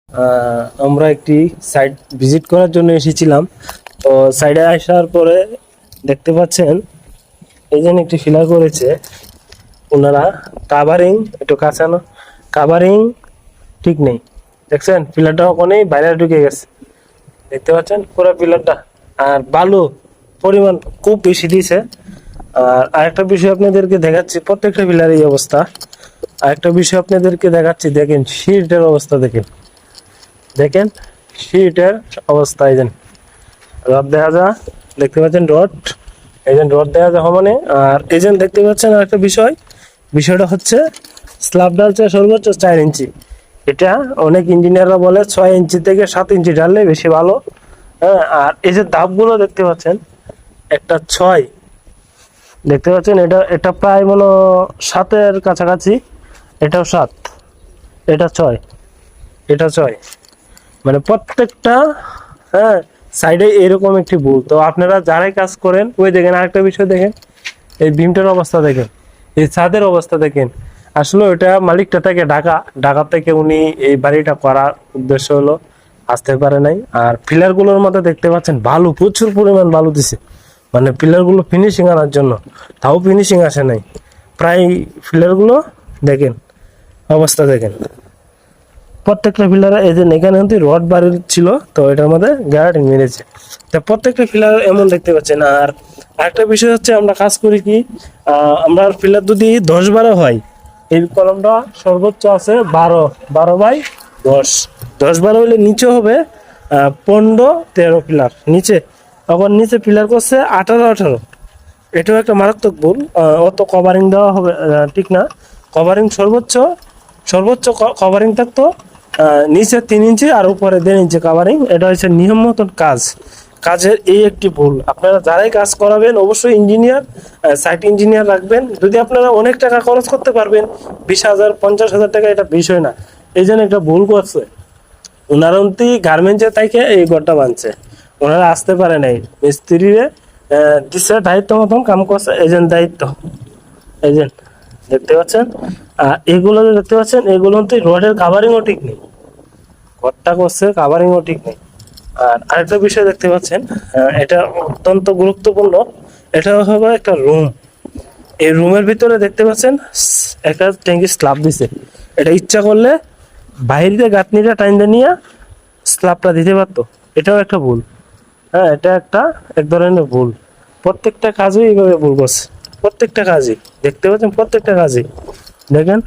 আমরা একটি site visit করার জন্য এসেছিলাম। তো সাইডে আসার পরে দেখতে পাচ্ছেন এই জন্য একটি ফিলার করেছে ওনারা। কাভারিং একটু কাঁচানো, কাভারিং ঠিক নেই, দেখছেন পিলারটা ওখানেই বাইরে ঢুকে গেছে, দেখতে পাচ্ছেন পুরো পিলারটা। আর বালু পরিমাণ খুব বেশি দিয়েছে। আর আরেকটা বিষয় আপনাদেরকে দেখাচ্ছি, প্রত্যেকটা পিলার এই অবস্থা। আরেকটা বিষয় আপনাদেরকে দেখাচ্ছি, দেখেন সিটের অবস্থা, দেখেন দেখেন সিটের অবস্থা। এই যে রড দেখা যায়, দেখতে পাচ্ছেন রড, এই যে রড দেখা যায় সমানে। আর এই যে দেখতে পাচ্ছেন আরেকটা বিষয়টা হচ্ছে স্ল্যাব ডালছে সর্বোচ্চ 4 ইঞ্চি। এটা অনেক ইঞ্জিনিয়াররা বলে 6 ইঞ্চি থেকে 7 ইঞ্চি ডাললে বেশি ভালো। হ্যাঁ, আর এই যে ধাপগুলো দেখতে পাচ্ছেন, একটা 6 দেখতে পাচ্ছেন, এটা প্রায় মনে 7-এর কাছাকাছি, এটাও 7, এটা 6, এটা 6, মানে প্রত্যেকটা হ্যাঁ সাইডে এরকম একটি ভুল। তো আপনারা যারাই কাজ করেন, ওই দেখেন আরেকটা বিষয় দেখেন, এই বিমটার অবস্থা দেখেন, এই ছাদের অবস্থা দেখেন। আসলে ওটা মালিকটা থেকে ঢাকা থেকে উনি এই বাড়িটা করার উদ্দেশ্য হলো, আসতে পারে নাই। আর পিলারগুলোর মধ্যে দেখতে পাচ্ছেন বালু, প্রচুর পরিমাণ বালু দিছে, মানে পিলারগুলো ফিনিশিং আনার জন্য, তাও ফিনিশিং আসে নাই। প্রায় পিলারগুলো দেখেন অবস্থা দেখেন, প্রত্যেকটা পিলারে এই যে এখানে কিন্তু রড বাড়ির ছিল, তো এটার মধ্যে গ্যারান্টি মেরেছে। তো প্রত্যেকটা পিলার এমন দেখতে পাচ্ছেন। আর আরেকটা বিষয় হচ্ছে, আমরা কাজ করি কি, আমরা পিলার যদি 10-12 হয়, এই কলমটা সর্বোচ্চ আছে 12 বাই 10, 10-12 হলে নিচে হবে 15-13 পিলার নিচে। আবার নিচে পিলার করছে 18, এটাও একটা মারাত্মক ভুল। অত কভারিং দেওয়া হবে ঠিক না। কভারিং সর্বোচ্চ কভারিং থাকতো নিচে 3 ইঞ্চি আর উপরে 1.5 ইঞ্চি কভারিং। এটা হচ্ছে নিয়ম মতন কাজের এই একটি ভুল। আপনারা যারাই কাজ করাবেন অবশ্যই ইঞ্জিনিয়ার, সাইট ইঞ্জিনিয়ার রাখবেন। যদি আপনারা অনেক টাকা খরচ করতে পারবেন, 20,000 50,000 টাকা, এটা বিষয় না। এই জন্য একটা ভুল করছে ওনারা, গার্মেন্টসের তাইকে এই ঘরটা বানছে, ওনারা আসতে পারে নাই। মিস্ত্রিরে দিচ্ছে দায়িত্ব মতন কাম করছে, এজেন্ট দায়িত্ব, এজেন্ট দেখতে পাচ্ছেন। আর এগুলো দেখতে পাচ্ছেন, এগুলো রডের কাভারিংও ঠিক নেই, ঘরটা করছে কাভারিংও ঠিক নেই। আর আরেকটা বিষয় দেখতে পাচ্ছেন, এটা অত্যন্ত গুরুত্বপূর্ণ, এটা হবে একটা রুম। এই রুমের ভিতরে দেখতে পাচ্ছেন একটা ট্যাঙ্কি স্ল্যাব দিছে। এটা ইচ্ছা করলে বাইরে গাঁথনিটা টাইনটা নিয়ে স্ল্যাবটা দিতে পারতো, এটাও একটা ভুল। হ্যাঁ, এটা এক ধরনের ভুল। প্রত্যেকটা কাজই এইভাবে ভুল করছে, প্রত্যেকটা কাজই দেখতে পাচ্ছেন, প্রত্যেকটা কাজই দেখেন,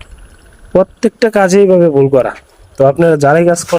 প্রত্যেকটা কাজে এইভাবে ভুল করা। তো আপনারা যারাই কাজ